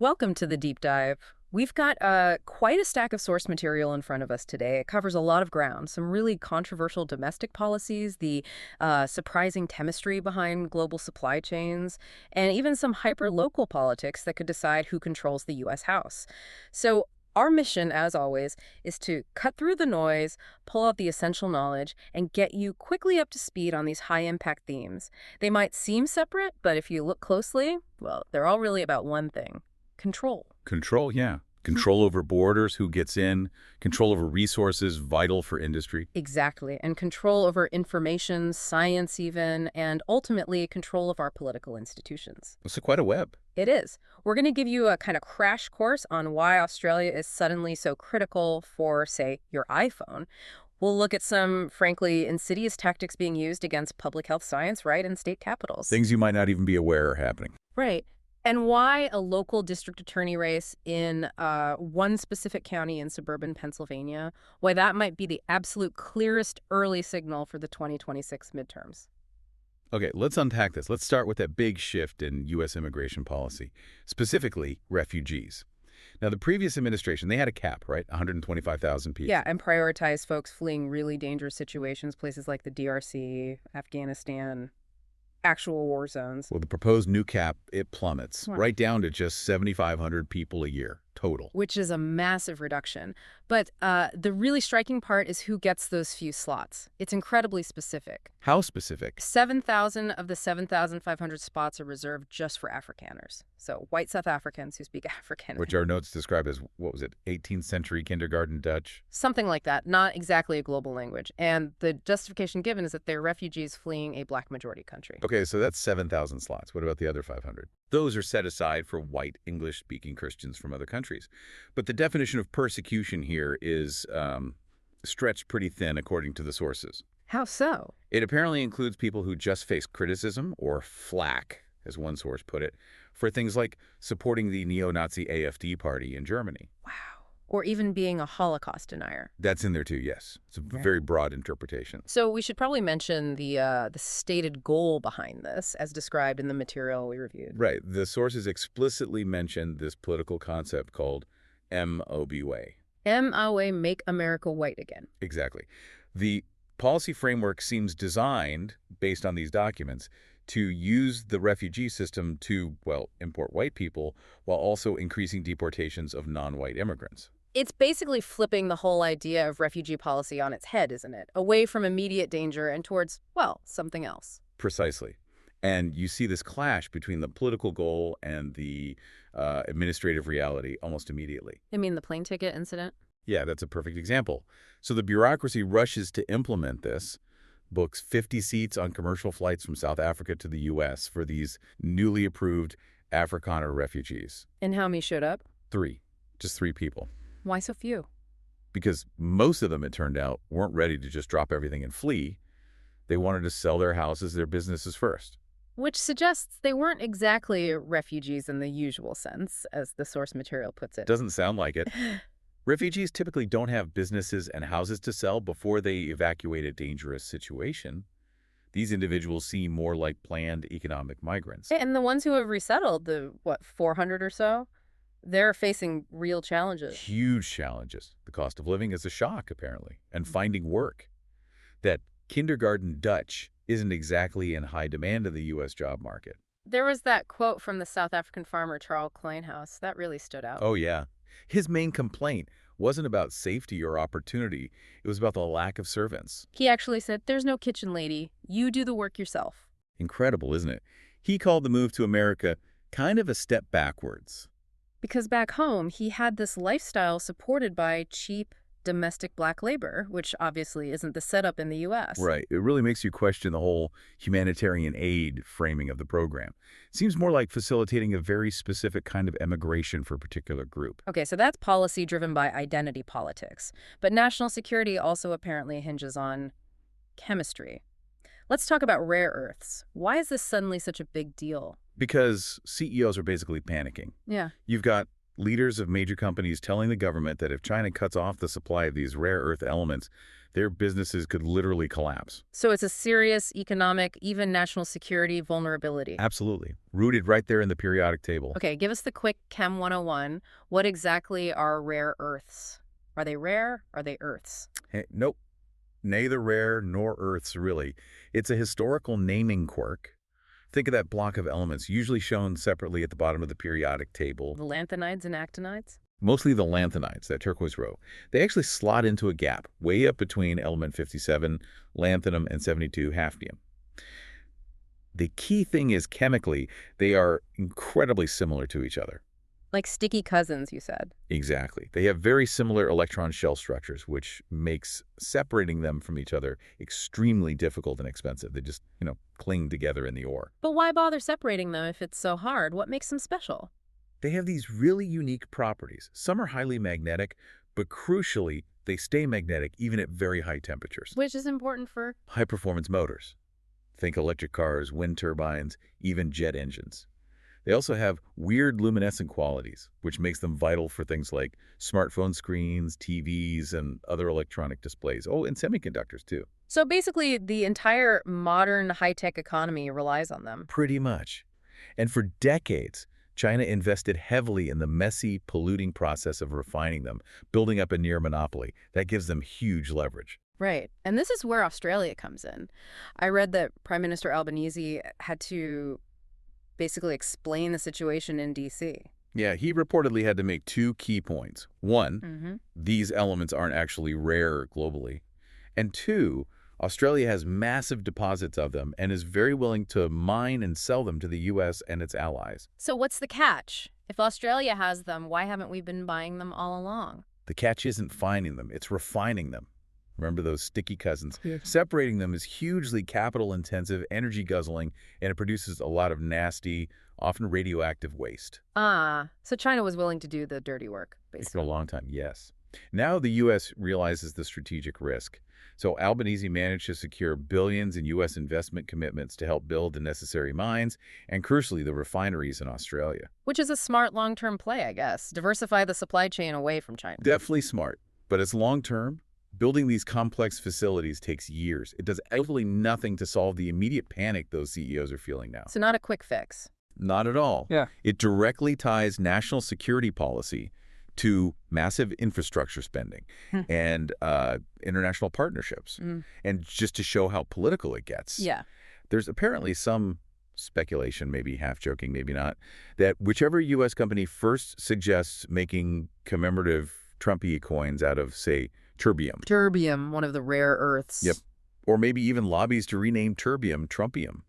Welcome to the deep dive. We've got quite a stack of source material in front of us today. It covers a lot of ground, some really controversial domestic policies, the surprising chemistry behind global supply chains, and even some hyper-local politics that could decide who controls the U.S. House. So our mission, as always, is to cut through the noise, pull out the essential knowledge, and get you quickly up to speed on these high-impact themes. They might seem separate, but if you look closely, well, they're all really about one thing: control. Control, yeah. Control over borders, who gets in, control over resources vital for industry. Exactly. And control over information, science even, and ultimately control of our political institutions. It's quite a web. It is. We're going to give you a kind of crash course on why Australia is suddenly so critical for, say, your iPhone. We'll look at some, frankly, insidious tactics being used against public health science, right, in state capitals. Things you might not even be aware are happening. Right. And why a local district attorney race in one specific county in suburban Pennsylvania, why that might be the absolute clearest early signal for the 2026 midterms. Okay, let's unpack this. Let's start with that big shift in U.S. immigration policy, specifically refugees. Now, the previous administration, they had a cap, right? 125,000 people. Yeah, and prioritize folks fleeing really dangerous situations, places like the DRC, Afghanistan, actual war zones. Well, the proposed new cap, it plummets Wow. right down to just 7,500 people a year total. Which is a massive reduction. But the really striking part is who gets those few slots. It's incredibly specific. How specific? 7,000 of the 7,500 spots are reserved just for Afrikaners. So white South Africans who speak African. Which our notes describe as, what was it, 18th century kindergarten Dutch? Something like that. Not exactly a global language. And the justification given is that they're refugees fleeing a black majority country. Okay, so that's 7,000 slots. What about the other 500? Those are set aside for white English-speaking Christians from other countries. But the definition of persecution here is stretched pretty thin according to the sources. How so? It apparently includes people who just face criticism, or flack, as one source put it, for things like supporting the neo-Nazi AfD party in Germany. Wow. Or even being a Holocaust denier. That's in there too, yes. It's a very broad interpretation. So we should probably mention the stated goal behind this, as described in the material we reviewed. Right. The sources explicitly mentioned this political concept called MOBWA. MOA, Make America White Again. Exactly. The policy framework seems designed, based on these documents, to use the refugee system to, well, import white people while also increasing deportations of non-white immigrants. It's basically flipping the whole idea of refugee policy on its head, isn't it? Away from immediate danger and towards, well, something else. Precisely. And you see this clash between the political goal and the administrative reality almost immediately. I mean, the plane ticket incident? Yeah, that's a perfect example. So the bureaucracy rushes to implement this, books 50 seats on commercial flights from South Africa to the U.S. for these newly approved Afrikaner refugees. And how many showed up? 3. Just 3 people. Why so few? Because most of them, it turned out, weren't ready to just drop everything and flee. They wanted to sell their houses, their businesses first. Which suggests they weren't exactly refugees in the usual sense, as the source material puts it. Doesn't sound like it. Refugees typically don't have businesses and houses to sell before they evacuate a dangerous situation. These individuals seem more like planned economic migrants. And the ones who have resettled, the, 400 or so, they're facing real challenges. Huge challenges. The cost of living is a shock, apparently, and finding work. That kindergarten Dutch isn't exactly in high demand in the U.S. job market. There was that quote from the South African farmer Charles Kleinhaus. That really stood out. Oh, yeah. His main complaint wasn't about safety or opportunity. It was about the lack of servants. He actually said, "There's no kitchen lady. You do the work yourself." Incredible, isn't it? He called the move to America kind of a step backwards. Because back home, he had this lifestyle supported by cheap domestic black labor, which obviously isn't the setup in the U.S. Right. It really makes you question the whole humanitarian aid framing of the program. It seems more like facilitating a very specific kind of emigration for a particular group. Okay, so that's policy driven by identity politics. But national security also apparently hinges on chemistry. Let's talk about rare earths. Why is this suddenly such a big deal? Because CEOs are basically panicking. Yeah. You've got Leaders of major companies telling the government that if China cuts off the supply of these rare earth elements, their businesses could literally collapse. So it's a serious economic, even national security vulnerability. Absolutely. Rooted right there in the periodic table. Okay, give us the quick Chem 101. What exactly are rare earths? Are they rare? Are they earths? Hey, nope. Neither rare nor earths, really. It's a historical naming quirk. Think of that block of elements, usually shown separately at the bottom of the periodic table. The lanthanides and actinides? Mostly the lanthanides, that turquoise row. They actually slot into a gap way up between element 57, lanthanum, and 72, hafnium. The key thing is chemically, they are incredibly similar to each other. Like sticky cousins, you said. Exactly. They have very similar electron shell structures, which makes separating them from each other extremely difficult and expensive. They just, cling together in the ore. But why bother separating them if it's so hard? What makes them special? They have these really unique properties. Some are highly magnetic, but crucially, they stay magnetic even at very high temperatures. Which is important for? High-performance motors. Think electric cars, wind turbines, even jet engines. They also have weird luminescent qualities, which makes them vital for things like smartphone screens, TVs, and other electronic displays. Oh, and semiconductors, too. So basically, the entire modern high-tech economy relies on them. Pretty much. And for decades, China invested heavily in the messy, polluting process of refining them, building up a near monopoly. That gives them huge leverage. Right. And this is where Australia comes in. I read that Prime Minister Albanese had to basically explain the situation in D.C. Yeah, he reportedly had to make two key points. One, these elements aren't actually rare globally. And two, Australia has massive deposits of them and is very willing to mine and sell them to the U.S. and its allies. So what's the catch? If Australia has them, why haven't we been buying them all along? The catch isn't finding them, it's refining them. Remember those sticky cousins? Yes. Separating them is hugely capital-intensive, energy-guzzling, and it produces a lot of nasty, often radioactive waste. So China was willing to do the dirty work, For basically. a long time, yes. Now the U.S. realizes the strategic risk. So Albanese managed to secure billions in U.S. investment commitments to help build the necessary mines and, crucially, the refineries in Australia. Which is a smart long-term play, I guess. Diversify the supply chain away from China. Definitely smart, but it's long-term. Building these complex facilities takes years. It does absolutely nothing to solve the immediate panic those CEOs are feeling now. So not a quick fix. Not at all. Yeah. It directly ties national security policy to massive infrastructure spending and international partnerships. And just to show how political it gets, Yeah. there's apparently some speculation, maybe half joking, maybe not, that whichever U.S. company first suggests making commemorative Trumpy coins out of, say, terbium. Terbium, one of the rare earths. Yep. Or maybe even lobbies to rename terbium Trumpium.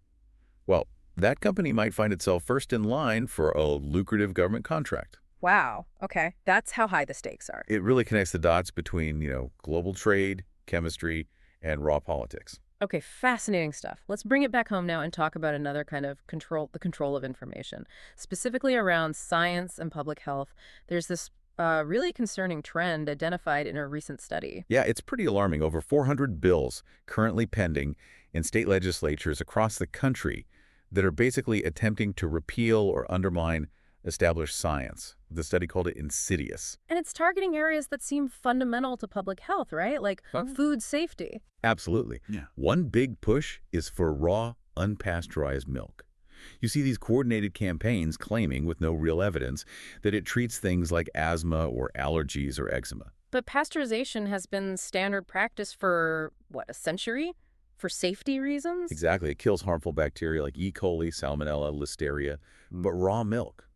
Well, that company might find itself first in line for a lucrative government contract. Wow. Okay. That's how high the stakes are. It really connects the dots between, global trade, chemistry, and raw politics. Okay, fascinating stuff. Let's bring it back home now and talk about another kind of control, the control of information, specifically around science and public health. There's this really concerning trend identified in a recent study. Yeah, it's pretty alarming. Over 400 bills currently pending in state legislatures across the country that are basically attempting to repeal or undermine established science. The study called it insidious. And it's targeting areas that seem fundamental to public health, right? Like food safety. Absolutely. Yeah. One big push is for raw, unpasteurized milk. You see these coordinated campaigns claiming, with no real evidence, that it treats things like asthma or allergies or eczema. But pasteurization has been standard practice for, what, a century? For safety reasons? Exactly. It kills harmful bacteria like E. coli, salmonella, listeria. But raw milk,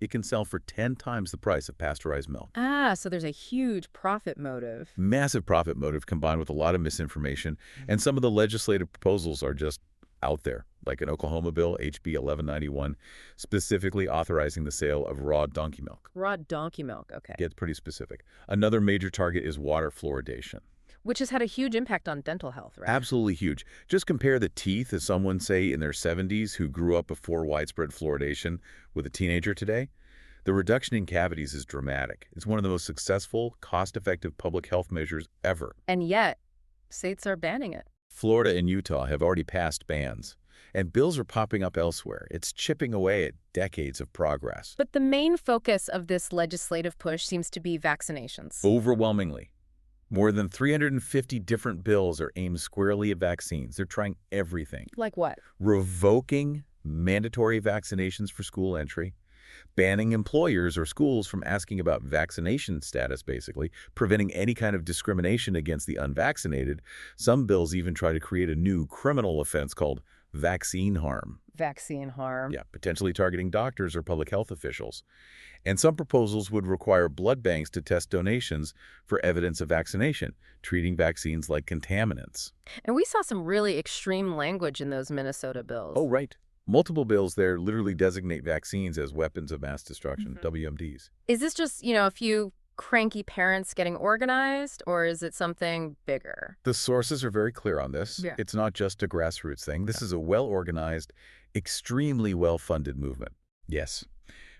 it can sell for 10 times the price of pasteurized milk. So there's a huge profit motive. Massive profit motive combined with a lot of misinformation. And some of the legislative proposals are just out there, like an Oklahoma bill, HB 1191, specifically authorizing the sale of raw donkey milk. Raw donkey milk, okay. Gets pretty specific. Another major target is water fluoridation. Which has had a huge impact on dental health, right? Absolutely huge. Just compare the teeth of someone, say, in their 70s who grew up before widespread fluoridation with a teenager today. The reduction in cavities is dramatic. It's one of the most successful, cost-effective public health measures ever. And yet, states are banning it. Florida and Utah have already passed bans. And bills are popping up elsewhere. It's chipping away at decades of progress. But the main focus of this legislative push seems to be vaccinations. Overwhelmingly. More than 350 different bills are aimed squarely at vaccines. They're trying everything. Like what? Revoking mandatory vaccinations for school entry, banning employers or schools from asking about vaccination status, basically, preventing any kind of discrimination against the unvaccinated. Some bills even try to create a new criminal offense called vaccine harm. Vaccine harm. Yeah, potentially targeting doctors or public health officials. And some proposals would require blood banks to test donations for evidence of vaccination, treating vaccines like contaminants. And we saw some really extreme language in those Minnesota bills. Oh, right. Multiple bills there literally designate vaccines as weapons of mass destruction, WMDs. Is this just, a few cranky parents getting organized, or is it something bigger? The sources are very clear on this. Yeah. It's not just a grassroots thing. This is a well-organized, extremely well-funded movement. Yes.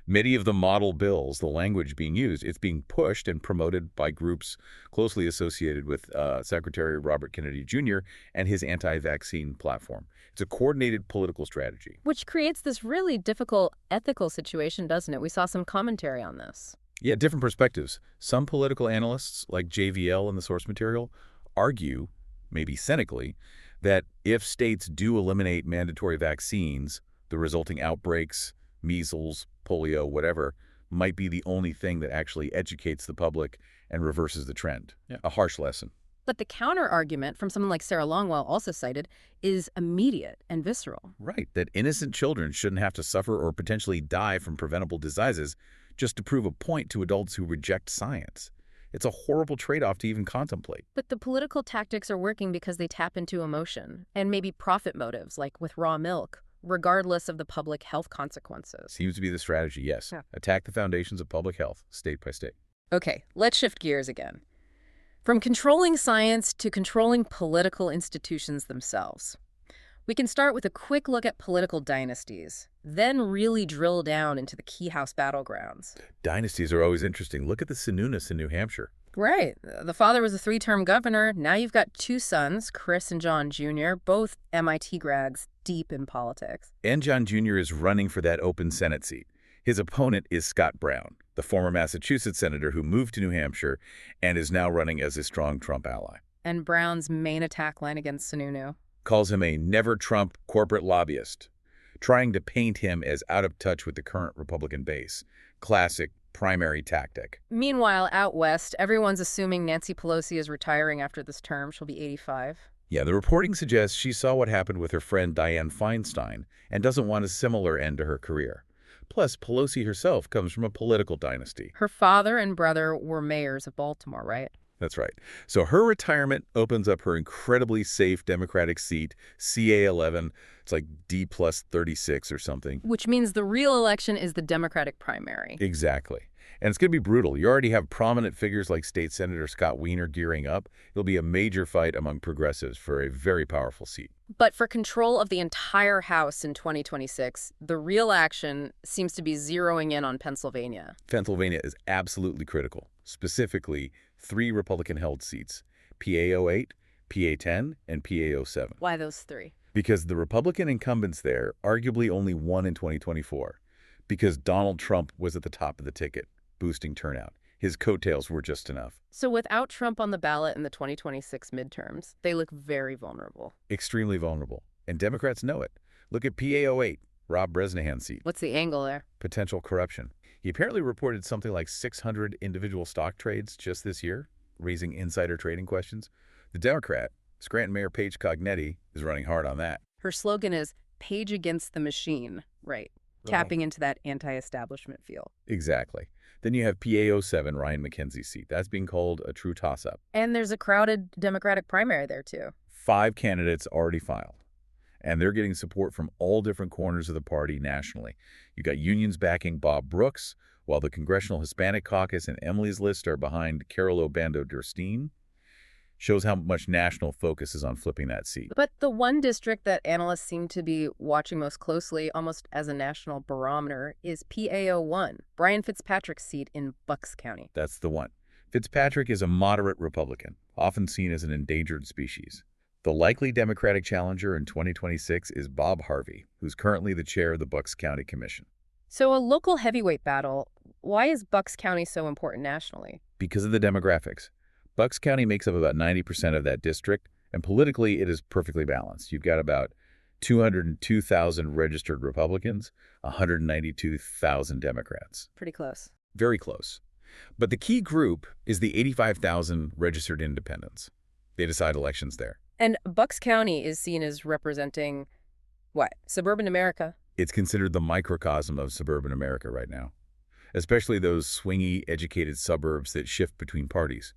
Many of the model bills, the language being used, it's being pushed and promoted by groups closely associated with Secretary Robert Kennedy Jr. and his anti-vaccine platform. It's a coordinated political strategy. Which creates this really difficult ethical situation, doesn't it? We saw some commentary on this. Yeah, different perspectives. Some political analysts, like JVL in the source material, argue, maybe cynically, that if states do eliminate mandatory vaccines, the resulting outbreaks, measles, polio, whatever, might be the only thing that actually educates the public and reverses the trend. Yeah. A harsh lesson. But the counter-argument from someone like Sarah Longwell, also cited, is immediate and visceral. Right, that innocent children shouldn't have to suffer or potentially die from preventable diseases just to prove a point to adults who reject science. It's a horrible trade-off to even contemplate. But the political tactics are working because they tap into emotion and maybe profit motives, like with raw milk, regardless of the public health consequences. Seems to be the strategy, yes. Yeah. Attack the foundations of public health, state by state. Okay, let's shift gears again. From controlling science to controlling political institutions themselves. We can start with a quick look at political dynasties, then really drill down into the key house battlegrounds. Dynasties are always interesting. Look at the Sununas in New Hampshire. Right. The father was a 3-term governor. Now you've got 2 sons, Chris and John Jr., both MIT grads, deep in politics. And John Jr. is running for that open Senate seat. His opponent is Scott Brown, the former Massachusetts senator who moved to New Hampshire and is now running as a strong Trump ally. And Brown's main attack line against Sununu calls him a never-Trump corporate lobbyist, trying to paint him as out of touch with the current Republican base. Classic primary tactic. Meanwhile, out west, everyone's assuming Nancy Pelosi is retiring after this term. She'll be 85. Yeah, the reporting suggests she saw what happened with her friend Dianne Feinstein and doesn't want a similar end to her career. Plus, Pelosi herself comes from a political dynasty. Her father and brother were mayors of Baltimore, right? That's right. So her retirement opens up her incredibly safe Democratic seat, CA11. It's like D plus 36 or something. Which means the real election is the Democratic primary. Exactly. And it's going to be brutal. You already have prominent figures like State Senator Scott Wiener gearing up. It'll be a major fight among progressives for a very powerful seat. But for control of the entire House in 2026, the real action seems to be zeroing in on Pennsylvania. Pennsylvania is absolutely critical. Specifically, 3 Republican-held seats, PA-08, PA-10, and PA-07. Why those 3? Because the Republican incumbents there arguably only won in 2024, because Donald Trump was at the top of the ticket, boosting turnout. His coattails were just enough. So without Trump on the ballot in the 2026 midterms, they look very vulnerable. Extremely vulnerable. And Democrats know it. Look at PA-08, Rob Bresnahan's seat. What's the angle there? Potential corruption. He apparently reported something like 600 individual stock trades just this year, raising insider trading questions. The Democrat, Scranton Mayor Paige Cognetti, is running hard on that. Her slogan is, "Page against the machine," right? Tapping into that anti-establishment feel. Exactly. Then you have PA-07, Ryan McKenzie's seat. That's being called a true toss-up. And there's a crowded Democratic primary there, too. 5 candidates already filed. And they're getting support from all different corners of the party nationally. You got unions backing Bob Brooks, while the Congressional Hispanic Caucus and Emily's List are behind Carol Obando-Durstein. Shows how much national focus is on flipping that seat. But the one district that analysts seem to be watching most closely, almost as a national barometer, is PA-01, Brian Fitzpatrick's seat in Bucks County. That's the one. Fitzpatrick is a moderate Republican, often seen as an endangered species. The likely Democratic challenger in 2026 is Bob Harvey, who's currently the chair of the Bucks County Commission. So a local heavyweight battle. Why is Bucks County so important nationally? Because of the demographics, Bucks County makes up about 90% of that district, and politically it is perfectly balanced. You've got about 202,000 registered Republicans, 192,000 Democrats. Pretty close. Very close. But the key group is the 85,000 registered independents. They decide elections there. And Bucks County is seen as representing, what, suburban America? It's considered the microcosm of suburban America right now, especially those swingy, educated suburbs that shift between parties.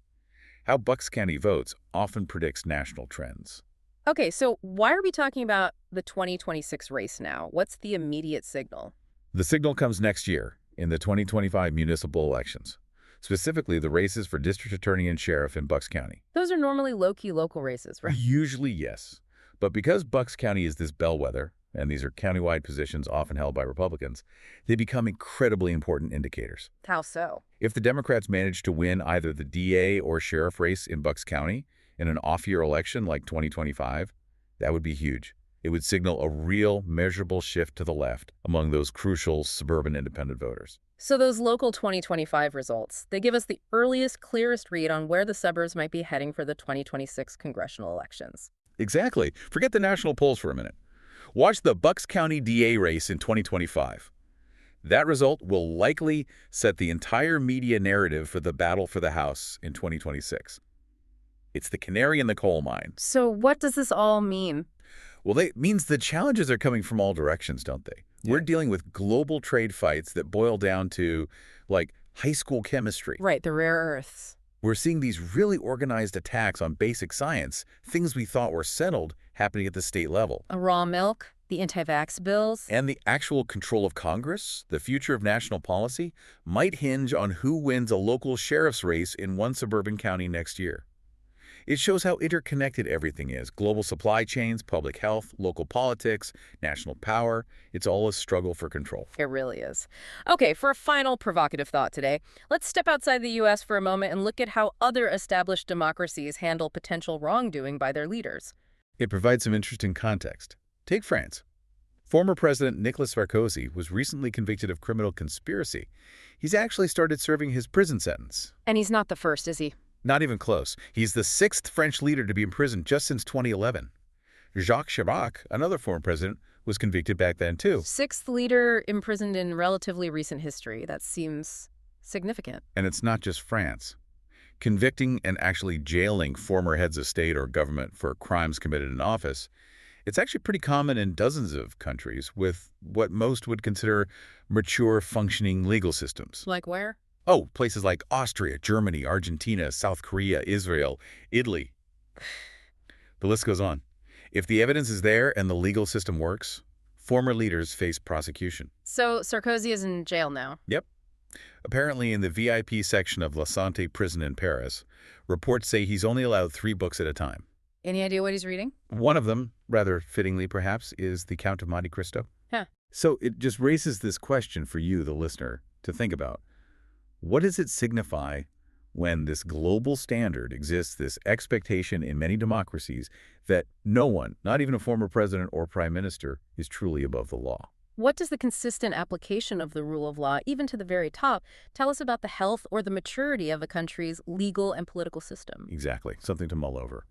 How Bucks County votes often predicts national trends. Okay, so why are we talking about the 2026 race now? What's the immediate signal? The signal comes next year in the 2025 municipal elections, specifically the races for district attorney and sheriff in Bucks County. Those are normally low-key local races, right? Usually, yes. But because Bucks County is this bellwether, and these are countywide positions often held by Republicans, they become incredibly important indicators. How so? If the Democrats manage to win either the DA or sheriff race in Bucks County in an off-year election like 2025, that would be huge. It would signal a real, measurable shift to the left among those crucial suburban independent voters. So those local 2025 results, they give us the earliest, clearest read on where the suburbs might be heading for the 2026 congressional elections. Exactly. Forget the national polls for a minute. Watch the Bucks County DA race in 2025. That result will likely set the entire media narrative for the battle for the House in 2026. It's the canary in the coal mine. So what does this all mean? Well, it means the challenges are coming from all directions, don't they? Yeah. We're dealing with global trade fights that boil down to, like, high school chemistry. Right, the rare earths. We're seeing these really organized attacks on basic science, things we thought were settled, happening at the state level. Raw milk, the anti-vax bills. And the actual control of Congress, the future of national policy, might hinge on who wins a local sheriff's race in one suburban county next year. It shows how interconnected everything is. Global supply chains, public health, local politics, national power. It's all a struggle for control. It really is. Okay, for a final provocative thought today, let's step outside the U.S. for a moment and look at how other established democracies handle potential wrongdoing by their leaders. It provides some interesting context. Take France. Former President Nicolas Sarkozy was recently convicted of criminal conspiracy. He's actually started serving his prison sentence. And he's not the first, is he? Not even close. He's the sixth French leader to be imprisoned just since 2011. Jacques Chirac, another former president, was convicted back then too. Sixth leader imprisoned in relatively recent history. That seems significant. And it's not just France. Convicting and actually jailing former heads of state or government for crimes committed in office, it's actually pretty common in dozens of countries with what most would consider mature, functioning legal systems. Like where? Oh, places like Austria, Germany, Argentina, South Korea, Israel, Italy. The list goes on. If the evidence is there and the legal system works, former leaders face prosecution. So Sarkozy is in jail now? Yep. Apparently in the VIP section of La Santé prison in Paris, reports say he's only allowed 3 books at a time. Any idea what he's reading? One of them, rather fittingly perhaps, is The Count of Monte Cristo. Huh. So it just raises this question for you, the listener, to think about. What does it signify when this global standard exists, this expectation in many democracies that no one, not even a former president or prime minister, is truly above the law? What does the consistent application of the rule of law, even to the very top, tell us about the health or the maturity of a country's legal and political system? Exactly. Something to mull over.